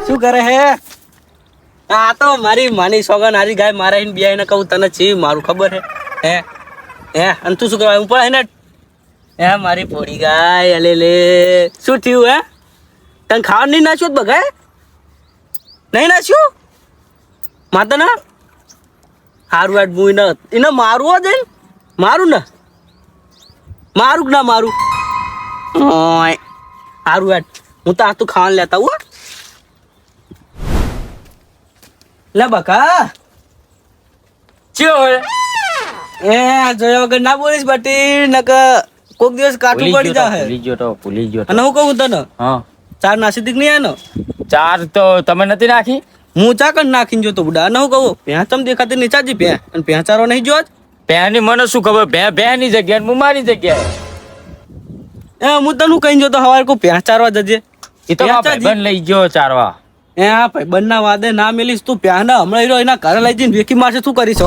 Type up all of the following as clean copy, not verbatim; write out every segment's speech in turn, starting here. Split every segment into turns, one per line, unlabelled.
શું કરે હે? આ તો મારી માની સોગન હારી ગાય મારા એને બિયાઈને કહું તને છે મારું ખબર હે અને તું શું કહેવાય ઉપર એને હે મારી પોડી ગાય અલે લે શું થયું હે? તને ખાવા નહીં નાખ્યું બગાય નહીં નાખ્યું માતા ના હારું વાટ હું એને મારું હો જઈને મારું ને મારું કે ના મારું હારું વાટ હું તો આ તું ખાવાનું લેતા હું લે બકા ચિયો એ જોયા વગર ના બોલીશ બટી નક કોક દિવસ કાઠું પડી જાય
ભૂલી ગયો
અને હું કહું તને
હા
ચાર નાસી દીક નહીં આનો
ચાર તો તમે નથી નાખી
હું ચા કણ નાખીને જોતો બુડા અને હું કહું ભેં તમ દેખાતી નીચાજી ભેં અને ભેં ચારો નહીં જોત
ભેની મને શું ખબર ભે ની જગ્યાએ હું મારી જગ્યાએ
એ હું તને કહીને જોતો હવારે કોઈ ભેં ચારવા જજે
એ તો ભાઈબંધ લઈ ગયો ચારવા
એ હા ભાઈ બંને વાદે ના મેલીશ તું પ્યા ને હમણાં હીરો એના ઘરે લઈ જઈને વેકી મારશે શું કરીશ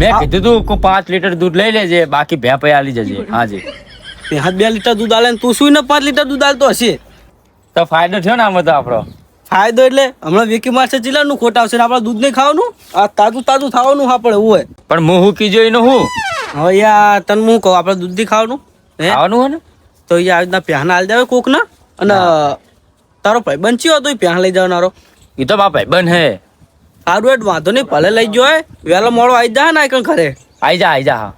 મેં કીધું તું કો 5 લીટર દૂધ લઈ લેજે બાકી ભે પૈ આલી જજે હાજી
હાથ 2 લીટર દૂધ આલે તું શું ને 5 લીટર દૂધ આલતો હશે
તો ફાયદો થયો ને આમાં તો આપણો
ફાયદો એટલે હમણાં વેકી મારશે ચીલાનું ખોટ આવશે ને આપણે દૂધ નહીં ખાવાનું આ તાજું તાજું ખાવાનું આપણે એવું હોય
પણ હું હું કીજો એનું હું
હવે યાર તને હું કહું આપણે દૂધ નહીં ખાવાનું
ખાવાનું હોય ને
તો યાર રીતના પ્યાના હાલ જાવે કોક ના અને તારો ભાઈ બનચ્યો હતો પ્યા લઈ જવાનારો
એ તો મારા ભાઈબંધ હે
હારું એટ વાંધો નહીં ભલે લઈ જોય વહેલો મોડો આવી જાય ને કણ ઘરે
આઈ જા હા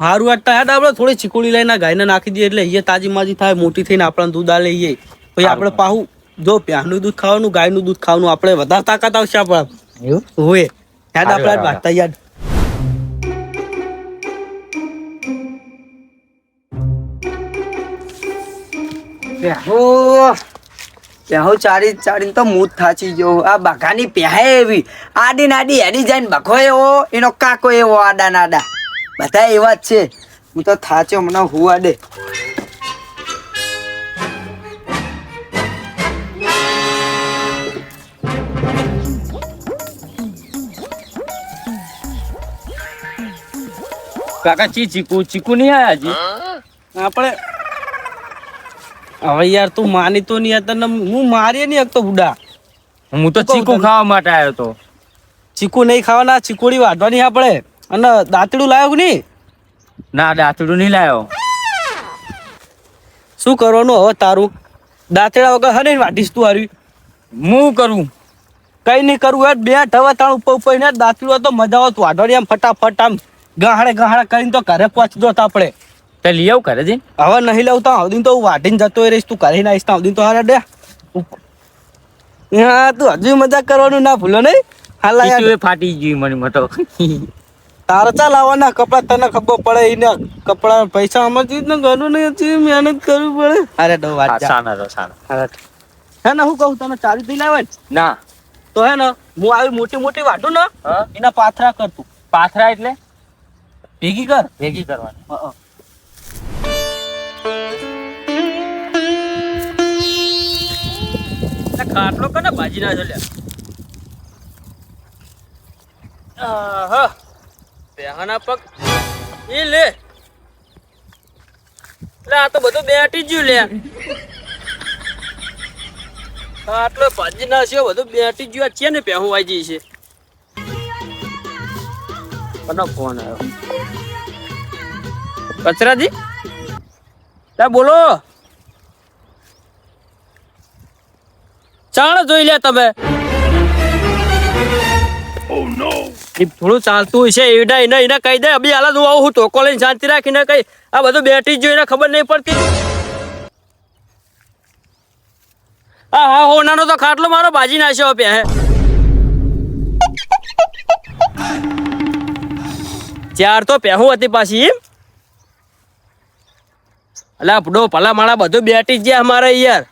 હારું એટ હેડ આપણે થોડી ચીકુડી લઈને ગાયને નાખી દઈએ એટલે એ તાજી માજી થાય મોટી થઈને આપણે દૂધ આ લઈએ પછી આપણે પાહું જો પ્યાનું દૂધ ખાવાનું ગાયનું દૂધ ખાવાનું આપણે વધારે તાકાત આવશે આપણે
એવું
હોય હેડ આપણે વાંચતા યાદ
પહેહો ચારી ચારીને તો મૂત થાચી ગયો આ બઘાની પહેહે એવી આડી નાડી હેડી જાય ને બઘો એવો એનો કાકો એવો આડા નાડા બધા એવા જ છે હું તો થાચ્યો મને હુવા દે
કાકા ચીકુ નહીં આયા હજી
આપણે હવે યાર તું માની તો નહીં તને હું મારી નહીં શકતો બુડા
હું તો ચીકુ ખાવા માટે આવ્યો તો
ચીકુ નહીં ખાવાના ચીકોડી વાઢવાની આપણે અને દાંતડું લાવ્યો કે નહીં
ના દાંતડું નહીં લાવ્યો
શું કરવાનું હવે તારું દાંતડા વગર હને વાઢીશ તું હારી
હું કરું
કઈ નહીં કરવું યાર બે ઠવા તાણ ઉપર ને દાંતડું તો મજા આવત વાઢવાની આમ ફટાફટ આમ ગહાડે કરીને તો ઘરે પહોંચી દો આપણે
તે લઈ આવ કરે છે
હવે નહીં લઉં તો આવડીને તો હું વાઢીને જતો રહીશ તું કરી નાખીશ તો આવડીને તો હારે દે હા તું હજુ મજાક કરવાનું ના ભૂલો નહીં હાલ યાર
ફાટી ગઈ મને મતો
તારે ચાલ આવવાના કપડા તને ખબર પડે એને કપડા પૈસા આમાંથી જ ને ઘરનું નહીં મહેનત કરવી પડે અરે ડો વાત
સાના
હે ને હું કહું તને ચાલી થઈ લાવે
ના
તો હે ને હું આવી મોટી મોટી વાઢું ને એના પાથરા કર તું
પાથરા એટલે
ભેગી
કરવાની
ખાટલો કને ભાજી ના ચાલ્યા પેહાના પગ એ લે આ તો બધું બેટી જ્યું લે આટલો ભાજી ના છે બધું બેટી જ્યું છે ને પહેવું વાજી છે કનો ફોન આવ્યો કચરાજી બોલો ચાલ જોઈ લે તમે થોડું ચાલતું છે એને કહી દે અભી હાલ હું આવું ટોકો લઈને શાંતિ રાખીને કઈ આ બધું બેઠી જ જોઈને ખબર નહીં પડતી હા હોનાનો તો ખાટલો મારો ભાજી નાખ્યો પે હે ચાર તો પહેવું હતી પાછી એમ અલા ડો ભલા માણા બધું બેઠી જ ગયા અમારે યાર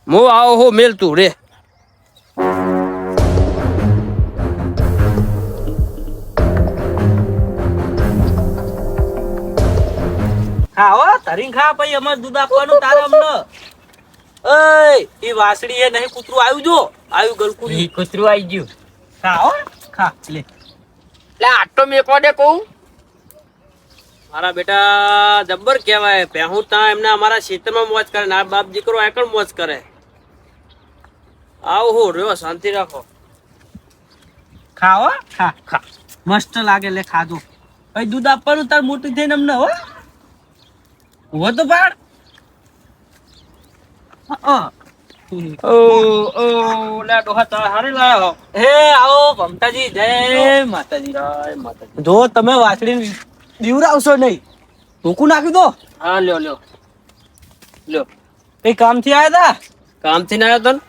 હું આવો હો મેલતું રે ખાઓ તરીન ખા પછી અમારે દૂધ આપવાનું તારે અમને એ વાસળી એ નહીં કૂતરું આવ્યું જો આવ્યું ગલકું
કૂતરું આવી ગયું
ખાઓ ખા લે
આટલો મેકો દે કહું
મારા બેટા જબ્બર કહેવાય પહેું તા એમને અમારા ક્ષેત્રમાં મોજ કરે ના બાપ દીકરો એકણ મોજ કરે
આવો હો રહ્યો શાંતિ રાખો.
ખાવા ખા ખા મસ્ત લાગે લે ખાધું ભાઈ દૂધ આપવાનું તાર મોટી થઈને અમને હો તો પાડ
લે ડોહા તારા હારે લાયા હો.
હે આવો મમતાજી જય માતાજી
જય માતાજી.
જો તમે વાછડી દીવરાવશો નહીં ટૂંકું નાખી દો.
હા લ્યો લ્યો લ્યો.
કઈ કામથી આવ્યા હતા
કામથી ના આવ્યો તો ને?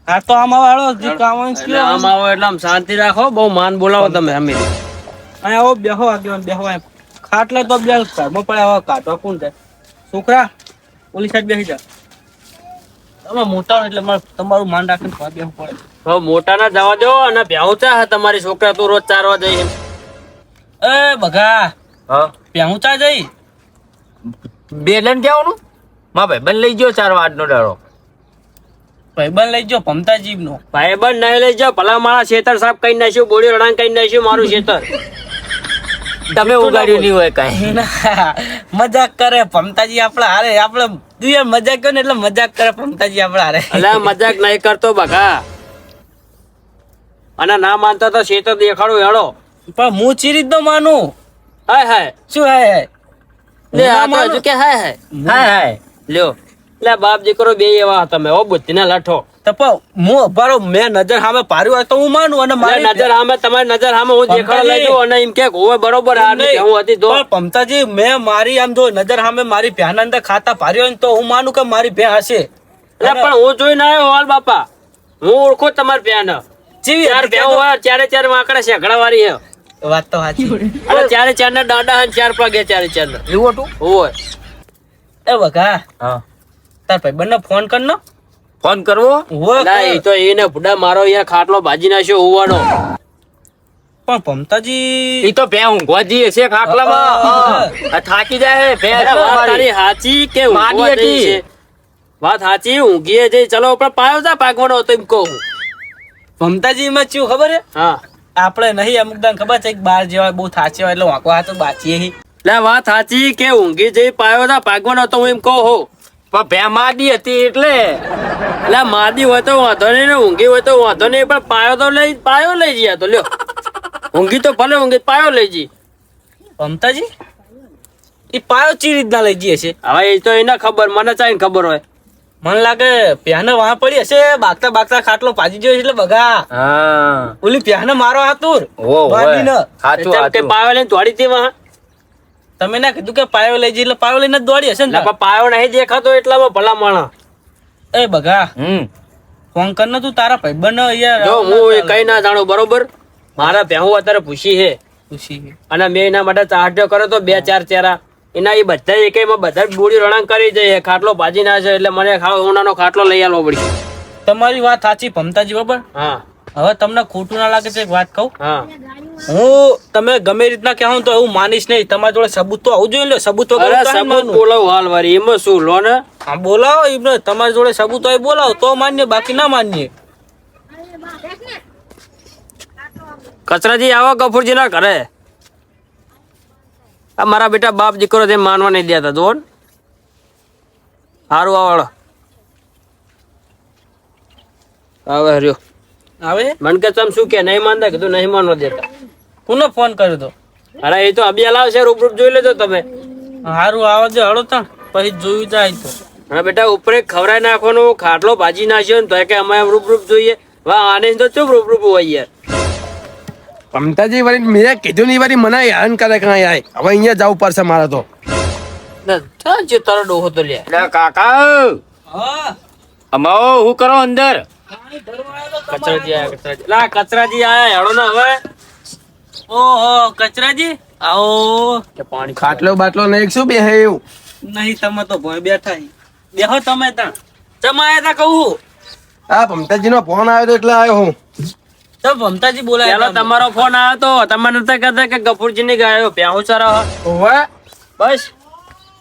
હા તો આમાં વાળો જે કામ હોય
એટલે આમ આવો એટલે આમ શાંતિ રાખો. બહુ માન બોલાવો તમે અમે.
અહીંયા આવો બેહો આગળ બેહો એમ ખાટલે તો બે ઘરમાં પડે હવે કાઢવા કોણ જાય છોકરા ઓલી સાઈડ બેસી જા તમે મોટા હોય એટલે મારે તમારું માન રાખીને ખવા બેસવું પડે.
હવે મોટા ના જવા દો અને ભ્યાઉચા હે તમારી છોકરા તું રોજ ચારવા જઈ.
એ બગા
હા
પ્યાઉચા જઈ
બે લઈને જવાનું માં ભાઈ બન લઈ ગયો 4 વાટનો ડાળો.
ભાઈબંધ લઈ જાઓ ભમતાજી નો
ભાઈબંધ નહીં લઈ જાઓ. ભલા મારા ખેતર સાફ કરી નાખ્યું, બોડી રડાણ કરી નાખ્યું મારું ખેતર. તમે ઉગાડ્યું નહીં હોય કઈ.
મજાક કરે ભમતાજી આપડે હારે આપડે તું મજાક કર્યો ને એટલે મજાક કરે ભમતાજી આપડે હારે
એટલે મજાક નહીં કરતો બઘા. અને ના માનતો તો ખેતર દેખાડું હેડો.
પણ હું ચી રીત નો માનું
હાય હાય
શું હે
લે આ તો હજુ કે હાય હાય હાય હાય લ્યો. લે બાપ દીકરો બે એવા તમે ઓ બુદ્ધિના લાઠો.
હું અભારો મેં નજર સામે પાડ્યું હોય તો હું માનું અને
મારી
મારી
નજર સામે તમારી નજર સામે હું દેખાડ લઈ જાઉં અને એમ કે હોવે બરોબર આ નહીં હું હતી તો.
પણ ભમતાજી મેં મારી આમ જો નજર સામે મારી ભ્યાન અંદર ખાતા પાડ્યો હોય ને તો હું માનું કે મારી ભ્યા હશે.
એટલે પણ હું જોઈને આવ્યો હાલ બાપા. હું ઓળખું તમારી ભ્યાન.
જેવી
ચાર ભ્યાઓ હોય ચારે વાંકડા શેકડા વાળી હે.
વાત તો સાચી
અને ચારે ના દાંડા અને 4 પગે ચારે ના એવું હતું હોય.
એ બગા
હા
તાર ભાઈબંધને ફોન કર ને
ફોન કરવો
હોય
ના એ તો એને બુડા મારો યાર ખાટલો ભાજી નાખ્યો હોવાનો.
પણ ભમતાજી
એ તો ભે ઊંઘવા જઈએ છે ખાટલામાં. આ થાકી જાય ભે. વાત તારી હાચી કે ઊંઘવા જઈએ છે. વાત હાચી ઊંઘીએ જઈ ચલો પણ પાયો જા પાકવાનો હતો એમ કહું.
ભમતાજી માં ચેવું ખબર હે
હા
આપણે નહીં અમુક દાન ખબર છે કે બાર જેવા બહુ થાચે હોય એટલે વાંકવા હાથ બાચીએ હી.
લે વાત હાચી કે ઊંઘી જઈ પાયો જા પાકવાનો હતો હું એમ કહું હો. પણ ભે માદી હતી એટલે માદી હોય તો વાંધો નહીં ને ઊંઘી હોય તો વાંધો નહીં પણ પાયો લઈ જઈએ તો લ્યો. ઊંઘી તો ભલે ઊંઘી પાયો લઈ જઈ.
ભમતાજી એ પાયો ચી રીતના લઈ જઈએ છે
હવે એ તો એને ખબર મને ચાઈને ખબર હોય.
મને લાગે પ્યાને વાહ પડી હશે બાગતા બાગતા ખાટલો પાજી ગયો એટલે બગા
હા
ઓલી પ્યાને મારો હાતુર
પાયો લઈને દોડી હતી વાહ.
તમે ના કીધું કે પાયો લઈ જઈ એટલે પાયો લઈને જ દોડી હશે ને
પણ પાયો નહીં દેખાતો એટલામાં ભલા માણા.
એ બગા ફોન કર ને તું તારા ભાઈબંધ યાર
જો હું એ કઈ ના જાણું બરોબર. મારા ભેહું અત્યારે પૂછી છે
ખુશી
અને મેં એના માટે ચાર્જો કર્યો તો 2-4 ચેરા એના એ બધા એકેયમાં બધા બોડી રણાંગ કરી જાય ખાટલો ભાજી ના છે એટલે મને ઉનાનો ખાટલો લઈ આવવો પડી.
તમારી વાત સાચી ભમતાજી બરોબર.
હા
હવે તમને ખોટું ના લાગે છે એક વાત કહું
હા
હું તમે ગમે રીતના કહો તો એવું માનીશ નહીં. તમારી જોડે સબૂત તો આવું જોઈએ ને સબૂત વગર
અરે
તો નહીં
સબૂત
માનવું.
બોલાવ હાલ વારી એમાં શું લો ને.
હા બોલાવો એમને તમારી જોડે સબૂત હોય બોલાવો તો માન્ય બાકી ના માનીએ.
કચરાજી આવો ગફુરજી ના ઘરે. આ મારા બેટા બાપ દીકરો તેમ માનવા નહીં દેતા જો સારું આવડો આવે હર્યો
આવે
મને કે તમે શું કે નહીં માનતા કીધું નહીં માનવા દેતા.
કોને ફોન કર્યો તો
અરે એ તો અબિયા લાવશે રૂપ જોઈ લેજો તમે.
સારું આવા દે હળો તા પછી જોયું જાય તો
હા બેટા ઉપર ખવડાવી નાખવાનું ખાટલો ભાજી નાખ્યો ને તો કે અમે રૂપ જોઈએ. વાહ આને તો ચૂપ રૂપ હોય યાર.
મમતાજી વળી મેં કીધું નહીં વળી મને હેરાન કરે કાંઈ આય હવે અહીંયા જવું પડશે મારે તો.
જે તારો ડોહો તો લે કાકા
હા
અમાવો હું કરો અંદર. કચરાજી આયા હેડો ને હવે.
ઓહો કચરાજી આવો
કે પાણી
ખાટલો બાટલો નહીં શું બે એવું
નહીં તમે તો ભોય બેઠા હી. બેહો તમે ત્યાં ચમાયા તા કહું
આ મમતાજી નો ફોન આવ્યો તો એટલે આવ્યો હું.
તો ભમતાજી બોલાય
પેલો તમારો ફોન આવ્યો તો તમે નતા કહેતા કે ગફુરજી ની ગાયો પ્યાહું સારા
ઓવે
બસ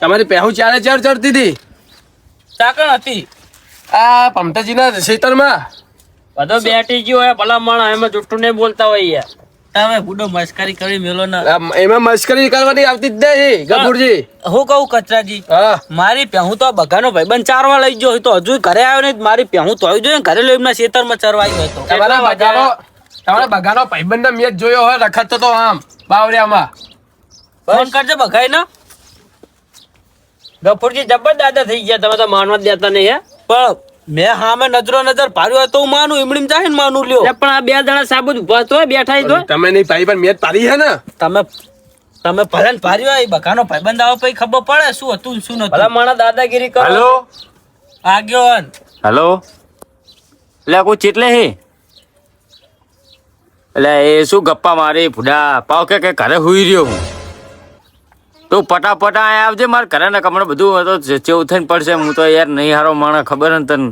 તમારી પહેું 4 ચડતી હતી
ચાકણ હતી
આ મમતાજી ના ખેતરમાં.
બધો બેઠી ગયો હોય ભલા માણસ એમાં જુઠ્ઠું નહીં બોલતા હોય યાર.
તમે બુડો મસ્કરી કરી મેલો ને
એમાં મસ્કરી કરવાની આવતી જ નહીં ગફુરજી.
હું કહું કચરાજી
હા
મારી પહેહું તો બગાનો ભાઈબંધ ચારવા લઈ ગયો હોય તો હજુ ઘરે આવ્યો નહીં મારી પહેહું તો આવી જોઈએ ને ઘરે લઈ એમના ખેતરમાં ચરવા આવ્યો હતો
તમારા બગાનો ભાઈબંધને મેચ જોયો હોય રખડતો તો આમ બાવરિયામાં.
ફોન કરજે બગાઈ ને
ગફુરજી જબર દાદા થઈ ગયા, તમે તો માનવા જ દેતા નહીં હે.
પણ મેં હામે નજરો નજર પાડ્યો હોય તો હું માનું એમડીમ જાય ને માનું લ્યો
એટલે પણ આ બે જણા સાબુત ઉભા તો બેઠા તો
તમે નહીં ભાઈ પણ મેચ પાડી છે ને.
તમે ભલે ને પાડ્યો હોય બગાનો ભાઈબંધ આવે પછી ખબર પડે શું હતું ને શું
ભલા
નતું
માણસ દાદાગીરી કરો.
હેલો
આગયો
હેલો એટલે કોઈ ચેટલે હે એટલે એ શું ગપ્પા મારી ભૂડા પાવ કે ઘરે હુઈ રહ્યો હું. તું પટાપટ આયા આવજે મારે ઘરે ને કમરે બધું તો ચેવું થઈને પડશે. હું તો યાર નહીં હારો માણસ ખબર ને તને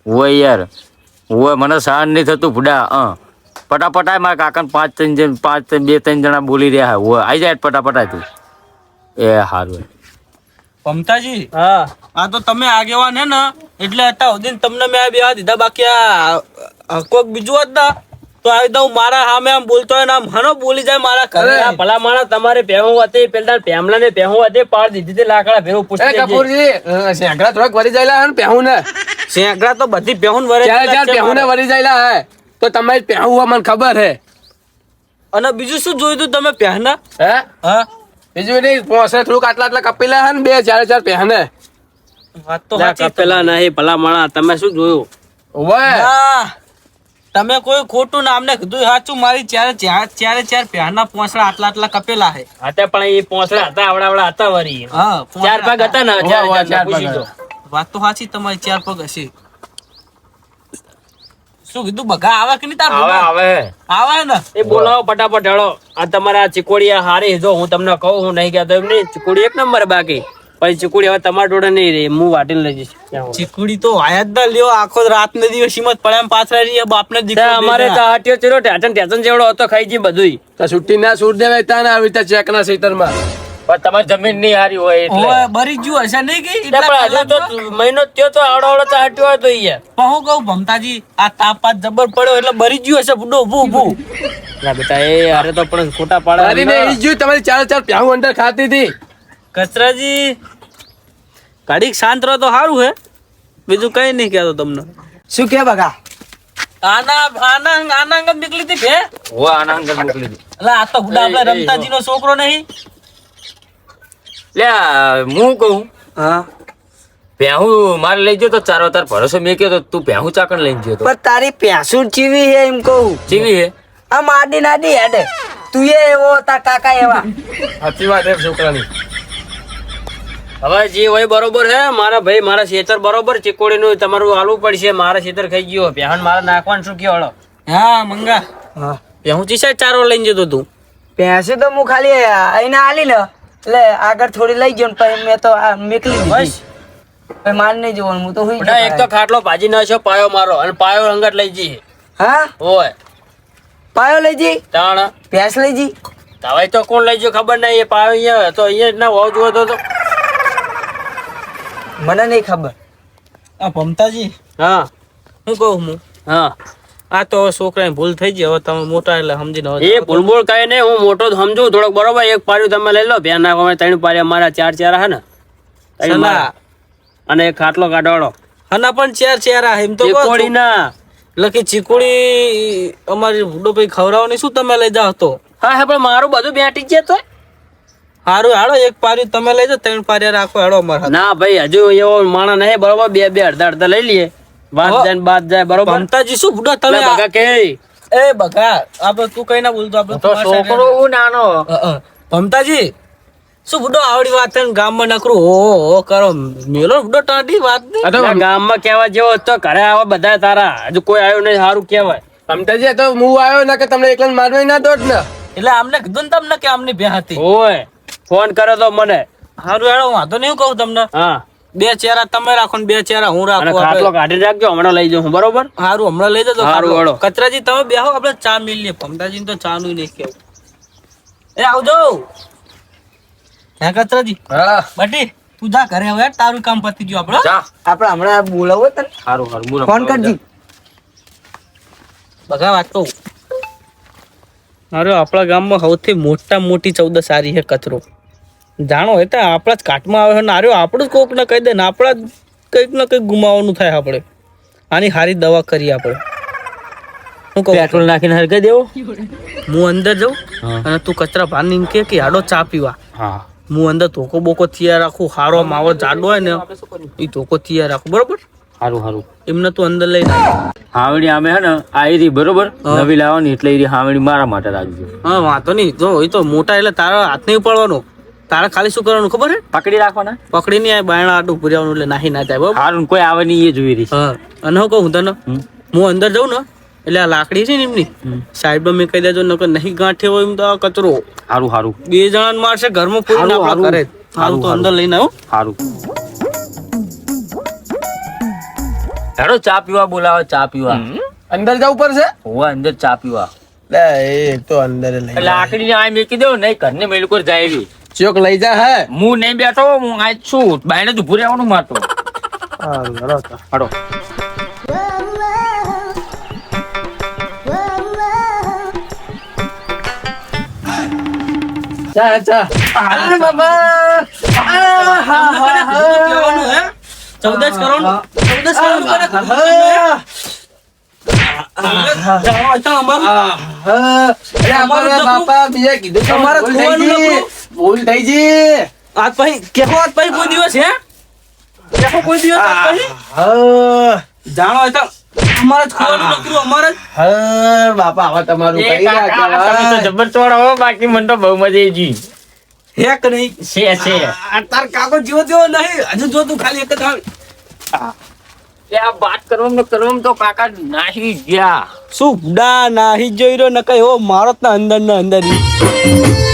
હોય યાર હોય મને સહન નહીં થતું ભૂડા. પટાપટ આય મારા કાકાને બે ત્રણ જણા બોલી રહ્યા હોય આવી જાય પટાપટ આય તું એ સારું.
મમતાજી
હા
આ તો તમે આગેવાન હે ને એટલે હતા સુધી તમને મેં આ બેવા દીધા બાકી આ કોઈક બીજું હોત ને તો આવી દઉં મારા સામે આમ બોલતો હોય ને આમ હનો બોલી જાય મારા ઘરે
આ ભલા માણસ તમારે પહેવું હતી પેલા પેમલા ને પહેવું હતી પાડ દીધી હતી લાકડા ભેરું
એ
પૂછતી
ગફુરજી શેંકડા થોડાક વળી જાયેલા હે ને પહેવું ને
શેંકડા તો બધી બેહુન વરે
ચાર ચાર પહેવું ને વળી જાયેલા હે તો તમારી પહેવું હોય મને ખબર હે.
અને બીજું શું જોયું તું તમે પહેના
હે
હા
બીજું નહીં પોસે થોડુંક આટલા કપેલા હે ને બે ચાર પહેને
વાત તો સાચી
પેલા નહીં ભલા માણસ તમે શું જોયું?
ઓય
હા તમે કોઈ ખોટું નામ ને કીધું સાચું મારી ચારે પહેના પોસડા આટલા કપેલા હે
હતા પણ એ પોસડા હતા આવડા હતા વરી
હા
ચાર ભાગ હતા ને
વાહ,
ચાર
વાહ,
ચાર
ચાર
પૂછી
ભાગ
જો.
વાત તો સાચી તમારી ચાર પગ હશે શું કીધું બગા આવે કે નહીં તાર
આવે
બગા?
આવે
આવે ને
એ બોલાવો ફટાફટ હેડો. આ તમારા ચીકોડી હારી જો હું તમને કહું હું નહીં કહેતો એમ નહીં ચીકોડી એક નંબર બાકી પછી ચીકોડી હવે તમારા જોડે નહીં રહી હું વાટીને લઈ જઈશ ત્યાં હું.
ચીકુડી તો આયા જ ના લ્યો આખો રાત ને દિવસ હિંમત પડે એમ પાછળ રહી બાપને
ત્યાં અમારે તો હાટીઓ ચીરો ટેચન જેવડો હતો ખાઈ જી બધુંય.
તો છુટ્ટી ના સૂટ દેવાય તા ને આવી રીતે ચેકના ક્ષેત્રમાં
પણ તમારી જમીન નહીં હારી હોય એટલે
બરી ગયું હશે નહીં કે
એટલે પણ હજુ તો મહિનો થયો તો આવડો તો હાટ્યો હોય તો યાર.
પણ હું કહું ભમતાજી આ તાપાત જબર પડ્યો એટલે બરી ગયું હશે બુડો ઊભું
ના બેટા એ હારે તો પણ ખોટા
મારી ને
પાડે
ઈ જોયું તમારી ચાર પહેવું અંદર ખાતી હતી.
કચરાજી ઘડીક શાંત રહો તો સારું હે બીજું કઈ નહીં કહેતો તમને
શું કે બગા
આના અંગત નીકળી હતી ભે
હું આના અંદર મોકલી દઉં.
એટલે આ તો બુડા આપડે રમતાજી નો છોકરો નહીં
લે હું કહું
હા
પહેવું મારે લઈ ગયો તો ચારો તાર ભરોસો મેં કહ્યો તો તું પહેવું ચાકણ લઈને ગયો તો
પણ તારી ભેંસું ચીવી હે એમ કહું
ચીવી હે
આ માડી નાડી હેડે તું એવો તા કાકા એવા
સાચી વાત એમ છોકરાની.
હવે જે હોય બરોબર હે મારા ભાઈ મારા ખેતર બરોબર ચીકોડી નું તમારું હાલવું પડશે. મારા ખેતર ખાઈ ગયો પહેણ મારે નાખવાનું શું કયો હળો
હા મંગા
હા
હું ચીસા ચારો લઈને જતો તું
ભેંસું તો હું ખાલી અહીંને આલી ને એટલે આગળ થોડી લઈ ગયો ને પછી મેં તો આ મેકલી
બસ
દીધી પછી માર નહીં જોવાનું હું તો હુઈ
બેટા એક તો
ગયો.
ખાટલો ભાજી નાખ્યો પાયો મારો અને પાયો અંગત લઈ જઈએ
હા
હોય
પાયો લઈ જી
તાણ
ભેંસ લઈ જી
હવે તો કોણ લઈ ગયો ખબર નહીં. એ પાયો અહીંયા તો અહીંયા જ ના હોવ જોવો તો
મને નહીં ખબર
આ ભમતાજી
હા
હું કહું હું
હા
આ તો છોકરાની ભૂલ થઈ ગઈ હવે તમે મોટા એટલે સમજીને હવે
એ ભૂલભૂલ કઈ નહીં હું મોટો જ સમજુ થોડોક બરોબર. એક પાર્યું તમે લઈ લો ભેન નાખો ત્રણ પાર્યા મારા ચાર હે ને ત્રણ
સલા.
મારા. અને એક ખાટલો કાઢવાડો
આના પણ ચાર આ એમ તો કહો છો.
ચીકોડી ના
એટલે કે ચીકુડી અમારી ભૂડો ભાઈ ખવડાવવાની શું તમે લઈ જાઓ તો
હા હા પણ મારું બધું બેઠી જ છે તો
હારું હાડો એક પાર્યું તમે લઈ જાઓ ત્રણ પાર્યા રાખો હાડો અમારા
ના ભાઈ હજુ એવો માણસ નહીં બરોબર. બે અડધા લઈ લઈએ વાત
હો.
જાય ને બાદ જાય બરોબર.
ભમતાજી શું ભૂડો તમે
એટલે બગા કે
એ બગા આપણે તું કઈ ના બોલતો આપણે
તો છોકરો હું નાનો
ભમતાજી શું ભૂડો આવડી વાત છે ને ગામમાં નકરું હો કરો મેલો ભૂડો ટાંડી વાત નહીં
આ તો
એટલે ગામમાં કેવા જેવો તો ઘરે આવા બધા તારા હજુ કોઈ આવ્યું નહીં સારું કેવાય.
મમતાજી તો હું આવ્યો ને કે તમને એકલા મારવા ના દોડ ને.
એટલે આમને કીધું ને તમને કે આમની બે હતી
ઓય ફોન કર્યો તો મને.
હારું હેડો વાંધો નહીં કહું તમને
હા
બે ચેરા તમે રાખો ને બે ચેરા હું
અને
રાખું
ખાટલો
આપણે.
કાઢી રાખજો હમણાં લઈ જાઉં બરોબર.
હારું હમણાં લઈ જજો
હારું,
ખાટલો.
હેડો.
કચરાજી તમે બેહો આપણે ચા મિલ લઈએ ભમતાજી તો ચા નું નહીં કેવું એ આવજો હે કચરાજી
હા
બટી તું જા ઘરે હવે તારું કામ પતી ગયું આપણો
જા
આપણે હમણાં બોલાવો તને
સારું સારું
ફોન કરજી
બગા વાત કહું અરે આપણા ગામમાં સૌથી મોટી 14 સારી છે કચરો જાણો એ તો આપણા જ કાટમાં આવે છે ને આર્યો આપણું જ કોક ને કહી દે ને આપણા જ કંઈક ને કંઈક ગુમાવવાનું થાય આપણે આની સારી દવા કરીએ આપણે શું કહું
પેટ્રોલ નાખીને હરગાઈ દેવો
હું અંદર જાઉં અને તું કચરા ભાન કે હાડો ચા પીવા
હા
હું અંદર ધોકો બોકો તૈયાર રાખું હારો માવો જાડો હોય ને એ ધોકો તૈયાર રાખું બરોબર
સારું સારું
એમને તું અંદર લઈને આવ.
હાવડી આમે હે ને આવી રહી બરોબર નવી લાવવાની એટલે એ હાવડી મારા માટે રાખજો
હા વાંધો નહીં જો એ તો મોટા એટલે તારા હાથ નહીં પડવાનો તારા ખાલી શું કરવાનું ખબર હે
પકડી રાખવાના
પકડી નહીં બાયણા આટું ભર્યાવાનું એટલે નાહી ના જાય બરોબર
હારું કોઈ આવે નહીં એ જોઈ રહી
હા અને હું કહું તને હું અંદર જાઉં ને એટલે આ લાકડી છે ને એમની સાઈડમાં મેં કહી દેજો નકર નહીં ગાંઠે હોય એમ તો આ કચરો
સારું સારું
2 જણાને મારશે ઘરમાં પૂરી ના આપણા કરે સારું તો અંદર લઈને આવો
સારું હેડો ચા પીવા બોલાવો ચા પીવા
અંદર જવું પડશે
હોવા અંદર ચા પીવા
લે એ તો અંદર લઈ
એટલે આકડી આ મેકી દેવો નહીં ઘરને મેલ પર જાય એવી
ચોક લઈ જા હે
હું નહીં બેઠો હું આજ છું બાયણે જ ઉભું રહેવાનું મારતો હડો
ચા ચા અરે બાબા
કહેવાનું હે 14 કરવાનું 14 કરવાનું
અરે અમારા બાપા બીજા કીધું તો
અમારે
ભૂલ થઈ
ખોવાનું
ગઈ.
નકરું.
ભૂલ થઈ ગઈ
આજ પછી કેહો આજ પછી કોઈ દિવસ હે કેહો કોઈ દિવસ આજ પછી
હા
જાણો એ તો અમારે જ ખોવાનું નકરું અમારે જ
હા બાપા હવે તમારું
એ
કઈ ના
કાકા, તમે તો
કહેવાય.
જબર ચોર હો બાકી મને તો બહુ મજા આવી ગઈ
હેક નહીં
છે
આ તાર કાકો જેવો તેવો નહીં હજુ જો તું ખાલી એક જ આવે
એ આ વાત કરવામાં તો કાકા નાહી ગયા
શું ડા નાહી જોઈ રહ્યો ન કઈ હો મારો જ ના અંદર ઈ.